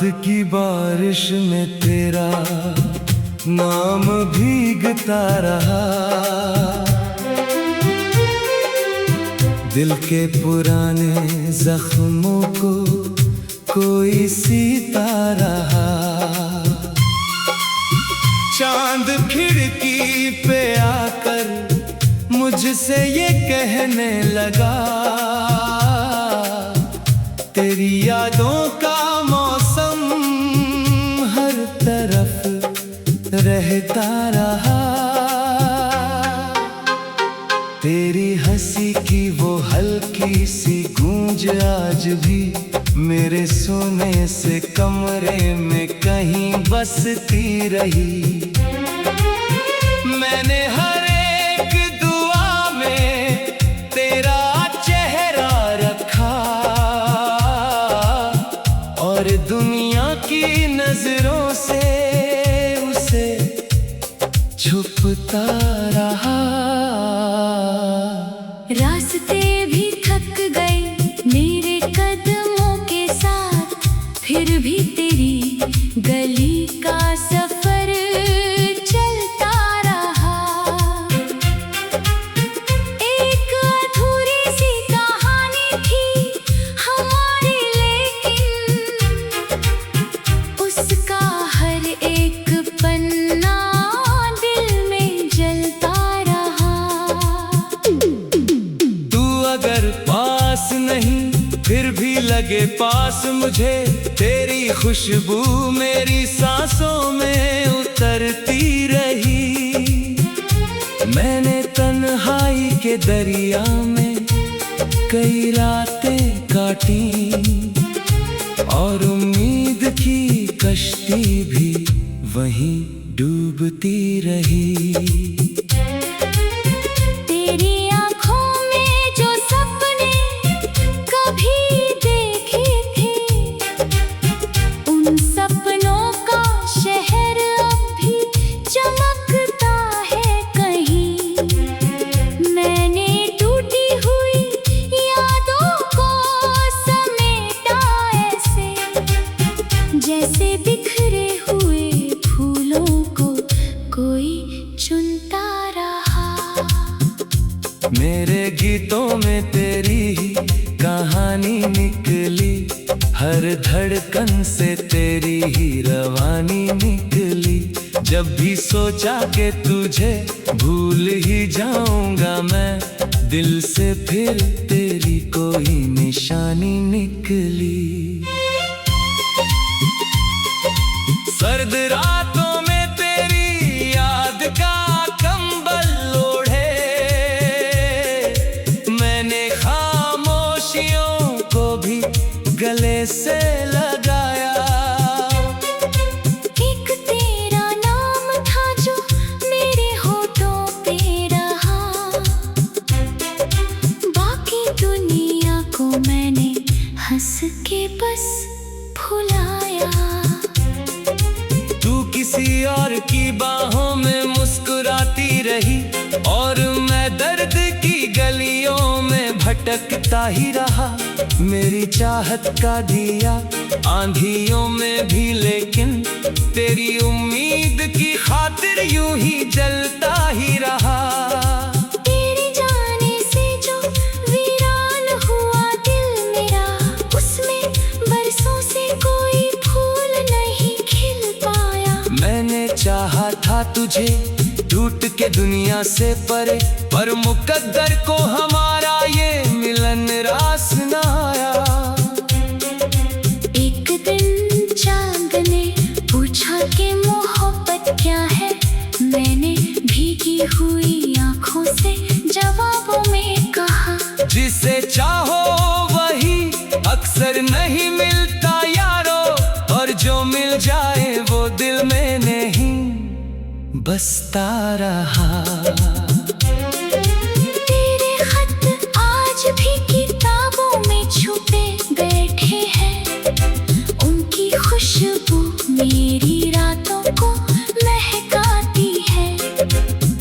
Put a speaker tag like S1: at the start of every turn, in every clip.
S1: की बारिश में तेरा नाम भीगता रहा। दिल के पुराने जख्मों को कोई सीता रहा। चांद खिड़की पे आकर मुझसे ये कहने लगा, तेरी यादों का मौसम हर तरफ रहता रहा। तेरी हंसी की वो हल्की सी गूंज आज भी मेरे सोने से कमरे में कहीं बसती रही। मैंने हर एक दुआ में तेरा चेहरा रखा और दुनिया की नजरों से उसे छुपता रहा।
S2: रास्ते भी थक गए मेरे कदमों के साथ, फिर भी तेरी गली का सफर चलता रहा। एक अधूरी सी कहानी थी हमारी, लेकिन उसका हर एक पन्ना दिल में जलता रहा।
S1: तू अगर पास नहीं फिर भी लगे पास मुझे, तेरी खुशबू मेरी सांसों में उतरती रही। मैंने तन्हाई के दरिया में कई रातें काटी और उम्मीद की कश्ती भी वहीं डूबती रही।
S2: तेरी आँखों में जो सपने कभी देखे थे, उन सपनों का शहर अब भी चमकता है कहीं। मैंने टूटी हुई यादों को समेटा ऐसे, जैसे बिखरे हुए फूलों को कोई चुनता रहा।
S1: मेरे गीतों में तेरी ही कहानी निकली, हर धड़कन से तेरी ही रवानी निकली। जब भी सोचा कि तुझे भूल ही जाऊंगा मैं, दिल से फिर तेरी कोई निशानी निकली। सर्द रातों में तेरी याद का कंबल ओढ़े, मैंने खामोशियों को भी गले से लगाया।
S2: एक तेरा नाम था जो मेरे होठों पे रहा, बाकी दुनिया को मैंने हंस के बस भुलाया।
S1: तू किसी और की बाहों में मुस्कुराती रही और मैं दर्द की गलियों में भटकता ही रहा। मेरी चाहत का दिया आंधियों में भी, लेकिन तेरी उम्मीद की खातिर यूं ही जलता ही रहा।
S2: तेरे जाने से जो वीरान हुआ दिल मेरा, उसमें बरसों से कोई फूल नहीं खिल पाया।
S1: मैंने चाहा था तुझे टूट के दुनिया से परे, पर मुकद्दर को हमारा ये मिलन रास न आया।
S2: एक दिन चांद ने पूछा कि मोहब्बत क्या है, मैंने भीगी हुई आंखों से जवाबों में कहा,
S1: जिसे चाहो वही अक्सर नहीं मिलता यारो, और जो मिल जाए वो दिल में नहीं बसता रहा।
S2: तेरे खत आज भी किताबों में छुपे बैठे हैं, उनकी खुशबू मेरी रातों को महकाती है।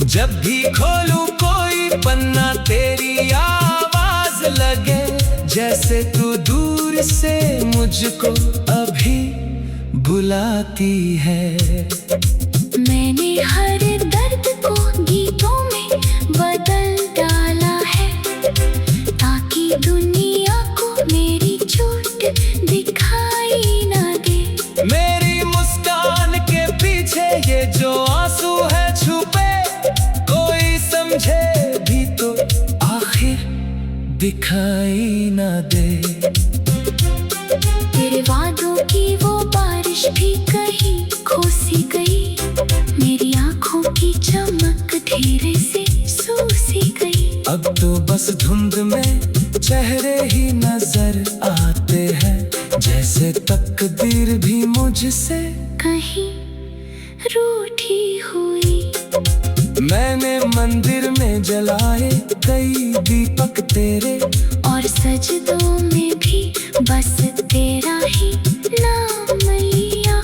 S1: जब भी खोलूं कोई पन्ना तेरी आवाज लगे, जैसे तू दूर से मुझको अभी बुलाती है।
S2: मैंने हर दर्द को गीतों में बदल डाला है, ताकि दुनिया को मेरी चोट दिखाई ना दे।
S1: मेरी मुस्कान के पीछे ये जो आंसू है छुपे, कोई समझे भी तो आखिर दिखाई ना दे।
S2: तेरे वादों की वो बारिश भी कहीं खो सी गई, मेरी आंखों की चमक धीरे से सूसी गई।
S1: अब तो बस धुंध में चेहरे ही नजर आते हैं, जैसे तकदीर भी मुझसे
S2: कहीं रूठी हुई।
S1: मैंने मंदिर में जलाए कई दीपक तेरे,
S2: और सजदों में भी बस तेरा ही नाम लिया।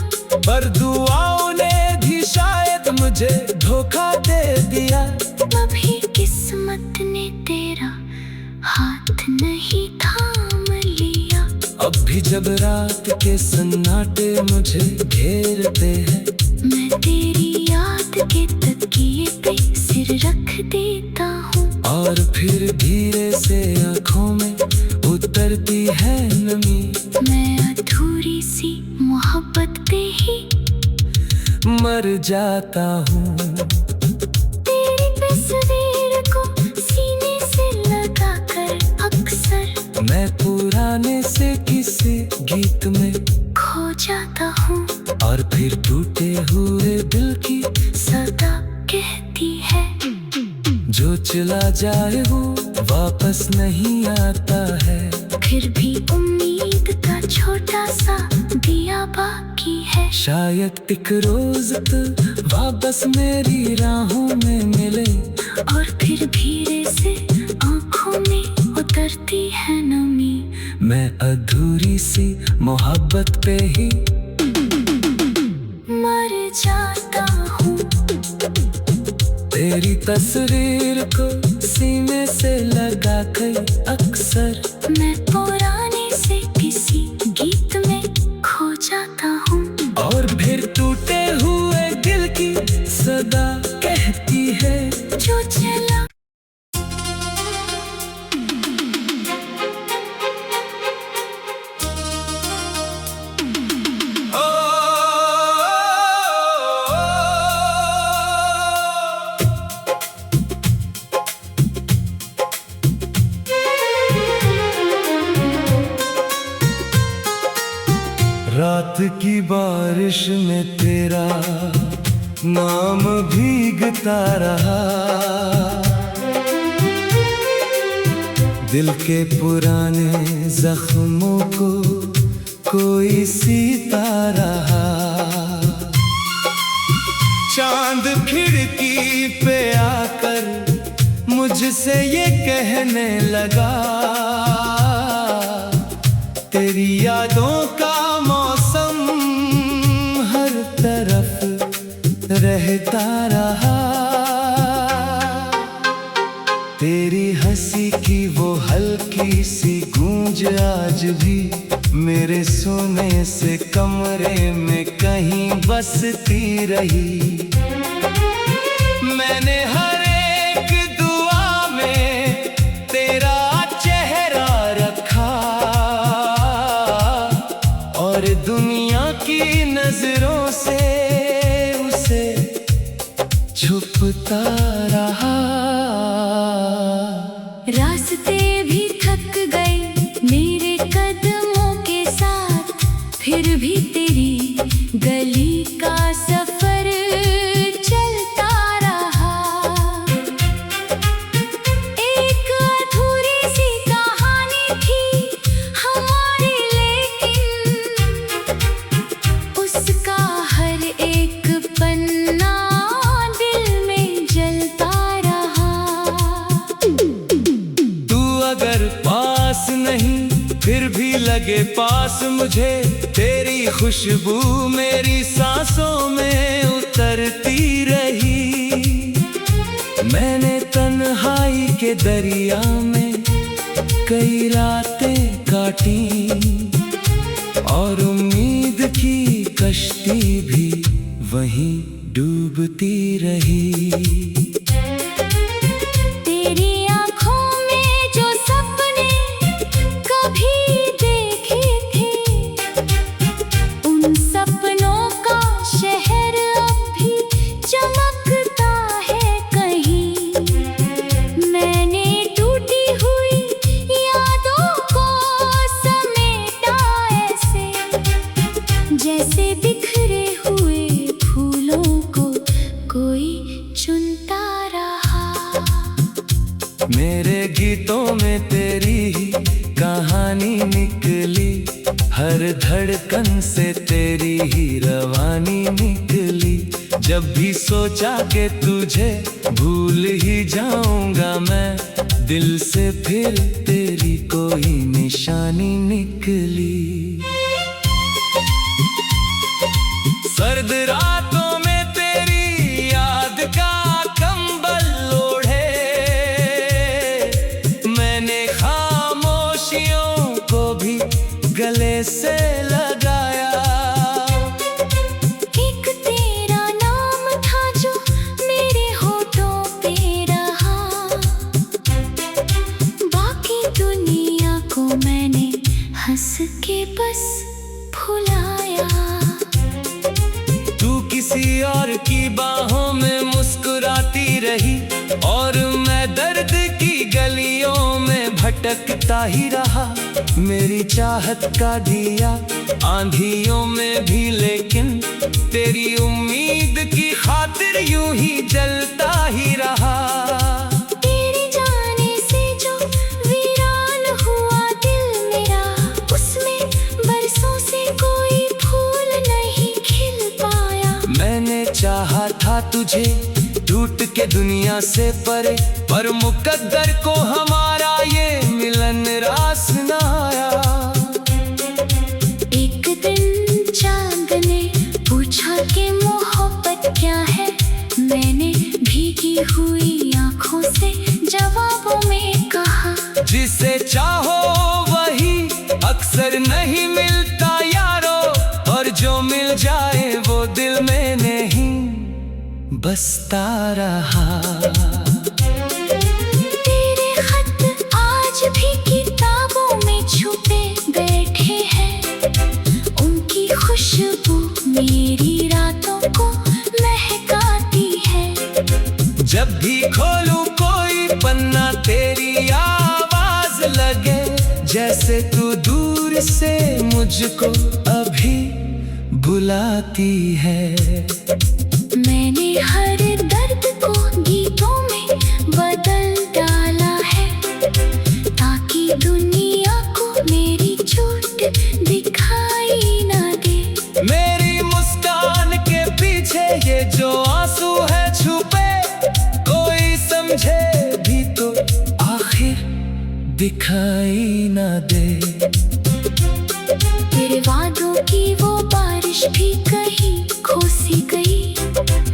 S1: पर दुआओं ने भी शायद मुझे धोखा दे दिया।
S2: अभी किस्मत ने तेरा हाथ नहीं थाम लिया।
S1: अब भी जब रात के सन्नाटे मुझे घेरते हैं,
S2: मैं तेरी याद के तकिए पे सिर रख देता हूँ।
S1: और फिर धीरे से आँखों में उतरती है नमी।
S2: मैं अधूरी सी मोहब्बत पे ही
S1: मर जाता हूँ।
S2: तेरी तस्वीर को सीने से लगाकर अक्सर
S1: मैं पुराने से किसी गीत में
S2: खो जाता हूँ।
S1: और फिर टूटे हुए दिल की
S2: सदा कहती है,
S1: जो चला जाए वो वापस नहीं आता है।
S2: फिर भी उम्मीद का छोटा सा दिया बाकी है।
S1: शायद एक रोज तो वापस मेरी राहों में मिले।
S2: और फिर धीरे से आंखों में उतरती है नमी।
S1: मैं अधूरी सी मोहब्बत पे ही
S2: मर जाता हूँ।
S1: तेरी तस्वीर को सीने से लगा कर अक्सर
S2: मैं पुराने से किसी गीत में खो जाता हूँ।
S1: और फिर टूटे हुए दिल की सदा कहती है,
S2: जो चला
S1: रात की बारिश में तेरा नाम भीगता रहा। दिल के पुराने जख्मों को कोई सीता रहा। चांद खिड़की पे आकर मुझसे ये कहने लगा, तेरी यादों का मौसम हर तरफ रहता रहा। तेरी हंसी की वो हल्की सी गूंज आज भी मेरे सोने से कमरे में कहीं बसती रही। मैंने हर एक दुआ में तेरा चेहरा रखा, और दुनिया की नजरों से उसे छुपता रहा।
S2: रास्ते भी थक गए मेरे कदमों के साथ, फिर भी तेरी गली का सफर चलता रहा। एक अधूरी सी कहानी थी हमारी, लेकिन उसका हर एक पन्ना दिल में जलता रहा।
S1: तू अगर पास नहीं फिर भी लगे पास मुझे, तेरी खुशबू मेरी सांसों में उतरती रही। मैंने तन्हाई के दरिया में कई रातें काटी, और उम्मीद की कश्ती भी वहीं डूबती रही।
S2: तेरी आँखों में जो सपने कभी देखे थे, उन सपनों का शहर अब भी चमकता है कहीं। मैंने टूटी हुई यादों को समेटा ऐसे, जैसे बिखरे हुए फूलों को कोई चुनता रहा।
S1: मेरे गीतों में तेरी ही कहानी निकली, हर धड़कन से तेरी ही रवानी निकली। जब भी सोचा कि तुझे भूल ही जाऊंगा मैं, दिल से फिर तेरी कोई निशानी निकली। सर्द रातों में तेरी याद का कंबल ओढ़े, मैंने खामोशियों को भी गले से लगाया।
S2: एक तेरा नाम था जो मेरे होठों पे रहा, बाकी दुनिया को मैंने हंस के बस भुलाया।
S1: तू किसी और की बाहों में मुस्कुराती रही, और मैं दर्द की गलियों में भटकता ही रहा। मेरी चाहत का दिया आंधियों में भी, लेकिन तेरी उम्मीद की खातिर यूं ही जलता ही रहा।
S2: तेरे जाने से जो वीरान हुआ दिल मेरा, उसमें बरसों से कोई फूल नहीं खिल पाया। मैंने
S1: चाहा था तुझे टूट के दुनिया से परे, पर मुकद्दर को हमारा ये मिलन रास न आया।
S2: एक दिन चांद ने पूछा कि मोहब्बत क्या है, मैंने भीगी हुई आंखों से जवाबों में कहा,
S1: जिसे चाहो वही अक्सर नहीं मिलता यारो, और जो मिल जाए वो दिल में नहीं बसता रहा।
S2: तेरे खत आज भी किताबों में छुपे बैठे हैं, उनकी खुशबू मेरी रातों को महकाती है।
S1: जब भी खोलूं कोई पन्ना तेरी आवाज लगे, जैसे तू दूर से मुझको अभी बुलाती है।
S2: मैंने हर दर्द को गीतों में बदल डाला है, ताकि दुनिया को मेरी चोट दिखाई ना दे।
S1: मेरी मुस्कान के पीछे ये जो आंसू है छुपे, कोई समझे भी तो आखिर दिखाई ना दे।
S2: तेरे वादों की वो बारिश भी कहीं खोसी गई,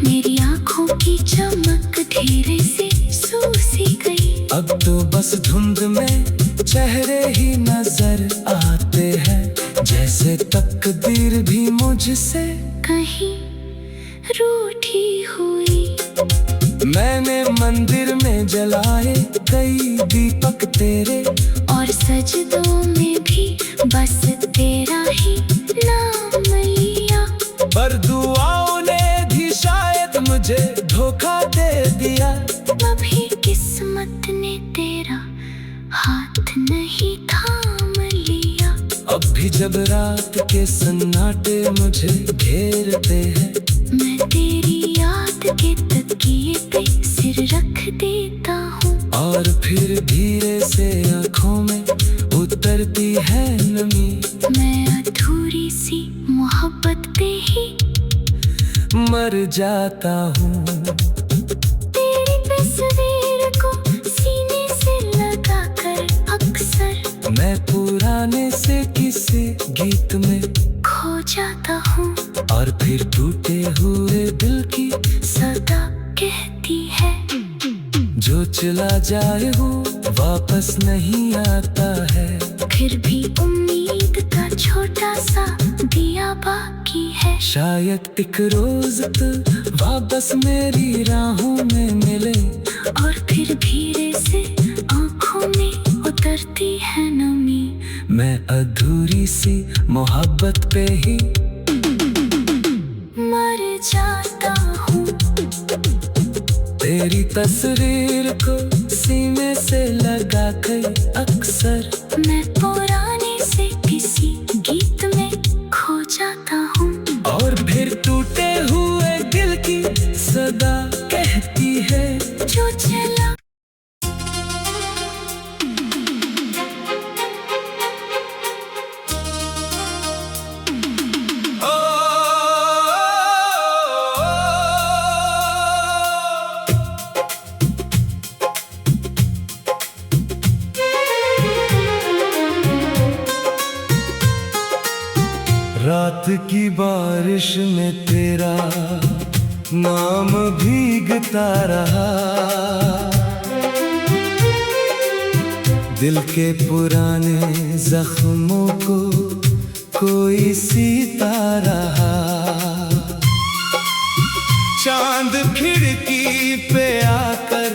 S2: मेरी आंखों की चमक धीरे से सूसी गई।
S1: अब तो बस धुंध में चेहरे ही नजर आते हैं, जैसे तकदीर भी मुझसे
S2: कहीं रूठी हुई।
S1: मैंने मंदिर में जलाए कई दीपक तेरे,
S2: और सजदों में भी बस तेरा ही नाम लिया।
S1: पर दुआओं ने भी शायद मुझे धोखा दे दिया।
S2: अभी किस्मत ने तेरा हाथ नहीं थाम लिया।
S1: अब भी जब रात के सन्नाटे मुझे घेरते हैं,
S2: मैं तेरी याद के तकिए पे सिर रख देता हूँ,
S1: और फिर धीरे से आँखों में उतरती है नमी।
S2: मैं अधूरी सी मोहब्बत पे ही
S1: मर जाता हूँ।
S2: तेरी तस्वीर को सीने से लगा कर अक्सर
S1: मैं पुराने से किसी गीत में
S2: खो जाता हूँ,
S1: और फिर टूटे हुए दिल की
S2: सदा कहती है,
S1: जो चला जाए वो वापस नहीं आता है।
S2: फिर भी उम्मीद उम्मीद का छोटा सा दिया बाकी है।
S1: शायद एक रोज तू वापस मेरी राहों में मिले,
S2: और फिर धीरे से आँखों में उतरती है नमी।
S1: मैं अधूरी सी मोहब्बत पे ही
S2: मर जाता हूँ।
S1: तेरी तस्वीर को सीने से लगा कर अक्सर
S2: मैं पुराने से किसी गीत में खो जाता हूँ।
S1: और फिर टूटे हुए दिल की सदा कहती है
S2: जो चला
S1: रात की बारिश में तेरा नाम भीगता रहा, दिल के पुराने जख्मों को कोई सीता रहा। चांद खिड़की पे आकर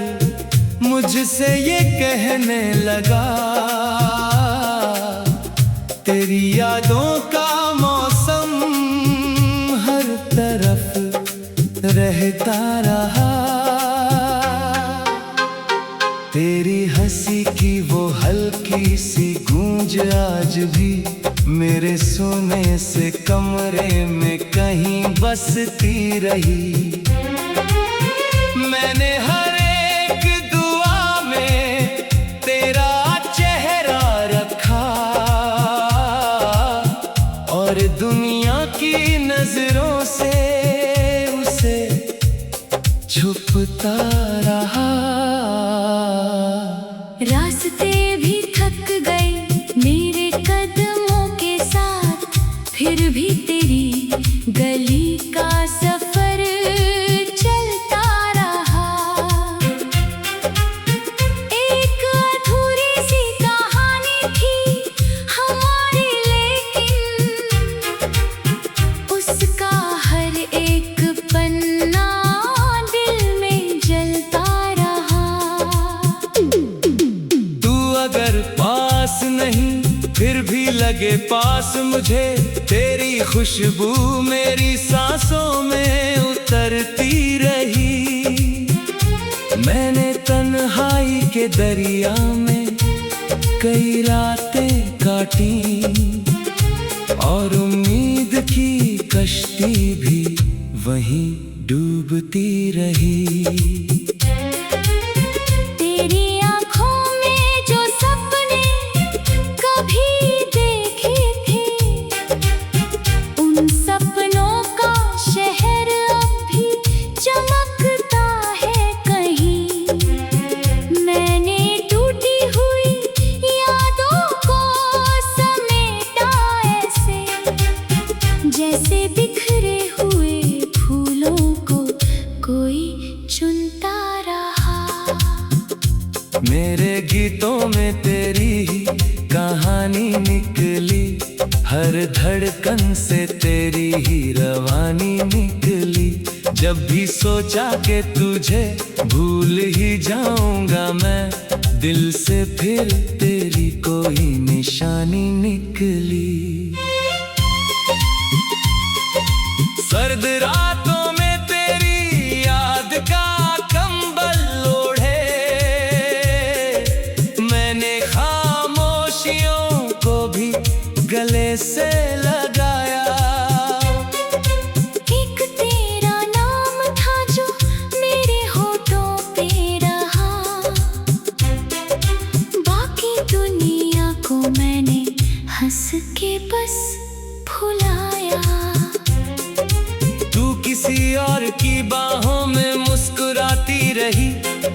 S1: मुझसे ये कहने लगा, तेरी यादों का मौसम हर तरफ रहता रहा। तेरी हंसी की वो हल्की सी गूंज आज भी मेरे सोने से कमरे में कहीं बसती रही। मैंने हर एक दुआ में तेरा चेहरा रखा, और दुनिया की नजरों से उसे छुपता रहा।
S2: रास्ते भी थक गए मेरे कदमों के साथ, फिर भी तेरी गली का सफर चलता रहा। एक अधूरी सी कहानी थी हमारी, लेकिन उसका हर एक पन्ना दिल में जलता रहा।
S1: तू अगर पास नहीं फिर भी लगे पास मुझे, तेरी खुशबू मेरी सांसों में उतरती रही। मैंने तन्हाई के दरिया में कई रातें काटी, और उम्मीद की कश्ती भी वहीं डूबती रही।
S2: तेरी आँखों में जो सपने कभी देखे थे, उन सपनों का शहर अब भी चमकता है कहीं। मैंने टूटी हुई यादों को समेटा ऐसे, जैसे बिखरे हुए फूलों को कोई चुनता रहा।
S1: मेरे गीतों में तेरी ही कहानी निकली, हर धड़कन से तेरी ही रवानी निकली। जब भी सोचा कि तुझे भूल ही जाऊंगा मैं, दिल से फिर तेरी कोई निशानी निकली। सर्द रातों में तेरी याद का कंबल ओढ़े, मैंने खामोशियों को भी गले से लगाया।
S2: एक तेरा नाम था जो मेरे होठों पे रहा, बाकी दुनिया को मैंने हंस के बस भुलाया।
S1: तू किसी और की बाहों में मुस्कुराती रही,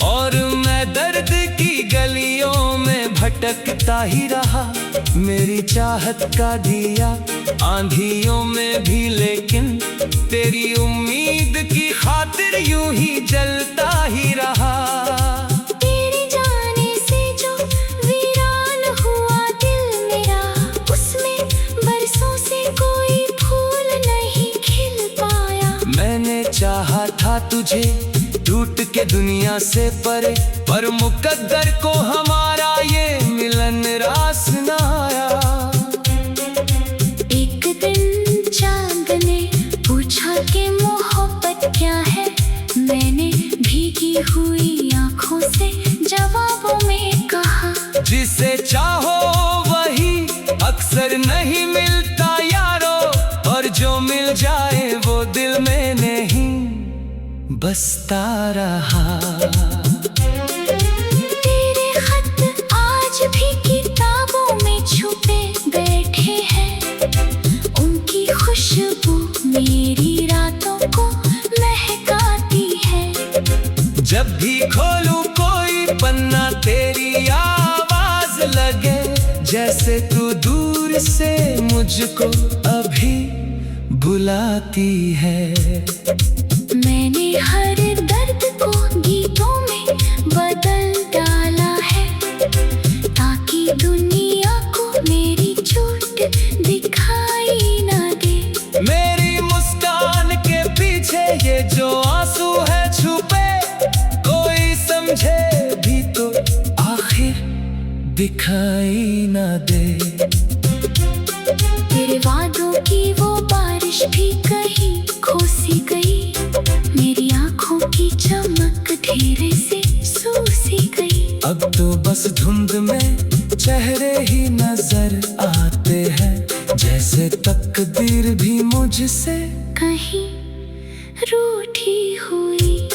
S1: और मैं दर्द की गलियों में भटकता ही रहा। मेरी चाहत का दिया आंधियों में भी, लेकिन तेरी उम्मीद की खातिर यूं ही जलता ही रहा।
S2: तेरे जाने से जो वीरान हुआ दिल मेरा, उसमें
S1: दुनिया से परे, पर मुकद्दर को हमारा ये मिलन रास न आया।
S2: एक दिन चांद ने पूछा कि मोहब्बत क्या है। मैंने भीगी हुई आंखों से जवाबों में कहा,
S1: जिसे चाहो वही अक्सर नहीं मिलता यारो, और जो मिल जाए वो दिल में नहीं बसता रहा।
S2: तेरे खत आज भी किताबों में छुपे बैठे हैं, उनकी खुशबू मेरी रातों को महकाती है।
S1: जब भी खोलूं कोई पन्ना तेरी आवाज लगे, जैसे तू दूर से मुझको अभी बुलाती है।
S2: मैंने हर दर्द को गीतों में बदल डाला है, ताकि दुनिया को मेरी चोट दिखाई ना दे।
S1: मेरी मुस्कान के पीछे ये जो आंसू है छुपे, कोई समझे भी तो आखिर दिखाई ना दे।
S2: तेरे वादों की वो बारिश भी कहीं खो-सी गई, मेरी आंखों की चमक धीरे से सूसी गई।
S1: अब तो बस धुंध में चेहरे ही नजर आते हैं, जैसे तकदीर भी मुझसे
S2: कहीं रूठी हुई।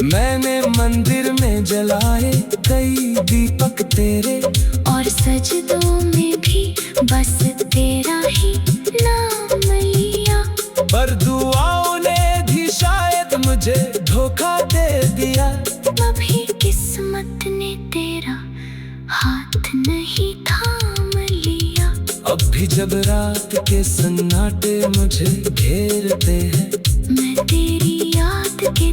S1: मैंने मंदिर में जलाए कई दीपक तेरे,
S2: और सजदों में भी बस तेरा ही नाम लिया।
S1: पर दुआओं ने भी शायद मुझे धोखा दे दिया।
S2: कभी किस्मत ने तेरा हाथ नहीं थाम लिया।
S1: अब भी जब रात के सन्नाटे मुझे घेरते हैं,
S2: मैं तेरी याद के